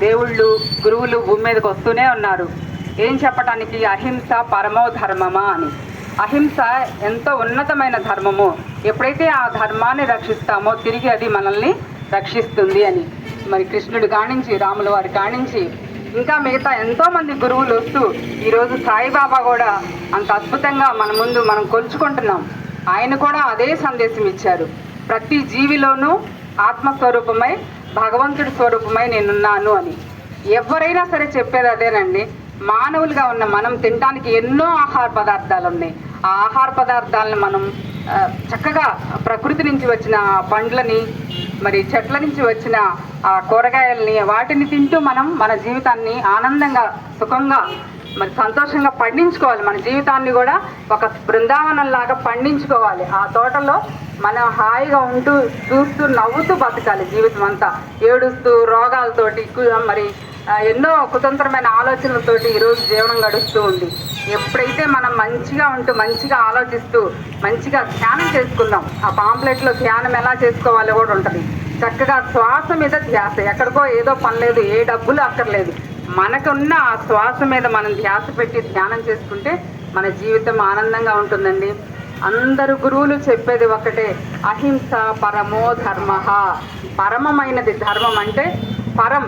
దేవుళ్ళు గురువులు భూమి మీదకి వస్తూనే ఉన్నారు. ఏం చెప్పటానికి? అహింస పరమో ధర్మమా అని. అహింస ఎంతో ఉన్నతమైన ధర్మము. ఎప్పుడైతే ఆ ధర్మాన్ని రక్షిస్తామో తిరిగి అది మనల్ని రక్షిస్తుంది అని. మరి కృష్ణుడు కానించి, రాముల వారి కానించి, ఇంకా మిగతా ఎంతోమంది గురువులు వస్తూ ఈరోజు సాయిబాబా కూడా అంత అద్భుతంగా మన ముందు మనం కొలుచుకుంటున్నాం. ఆయన కూడా అదే సందేశం ఇచ్చారు. ప్రతి జీవిలోనూ ఆత్మస్వరూపమై భగవంతుడి స్వరూపమై నేనున్నాను అని. ఎవరైనా సరే చెప్పేది అదేనండి. మానవులుగా ఉన్న మనం తినడానికి ఎన్నో ఆహార పదార్థాలు ఉన్నాయి. ఆ ఆహార పదార్థాలను మనం చక్కగా ప్రకృతి నుంచి వచ్చిన పండ్లని, మరి చెట్ల నుంచి వచ్చిన కూరగాయలని, వాటిని తింటూ మనం మన జీవితాన్ని ఆనందంగా, సుఖంగా, మరి సంతోషంగా పండించుకోవాలి. మన జీవితాన్ని కూడా ఒక బృందావనంలాగా పండించుకోవాలి. ఆ తోటలో మనం హాయిగా ఉంటూ, చూస్తూ, నవ్వుతూ బతకాలి జీవితం అంతా. ఏడుస్తూ రోగాలతోటి, మరి ఎన్నో కుతంత్రమైన ఆలోచనలతోటి ఈరోజు జీవనం గడుస్తూ ఉంది. ఎప్పుడైతే మనం మంచిగా ఉంటూ, మంచిగా ఆలోచిస్తూ, మంచిగా ధ్యానం చేసుకుందాం. ఆ పాంప్లెట్లో ధ్యానం ఎలా చేసుకోవాలో కూడా ఉంటుంది. చక్కగా శ్వాస మీద ధ్యాస. ఎక్కడికో ఏదో పని లేదు, ఏ డబ్బులు అక్కర్లేదు. మనకున్న ఆ శ్వాస మీద మనం ధ్యాస పెట్టి ధ్యానం చేసుకుంటే మన జీవితం ఆనందంగా ఉంటుందండి. అందరు గురువులు చెప్పేది ఒకటే, అహింస పరమో ధర్మ. పరమమైనది ధర్మం అంటే పరం.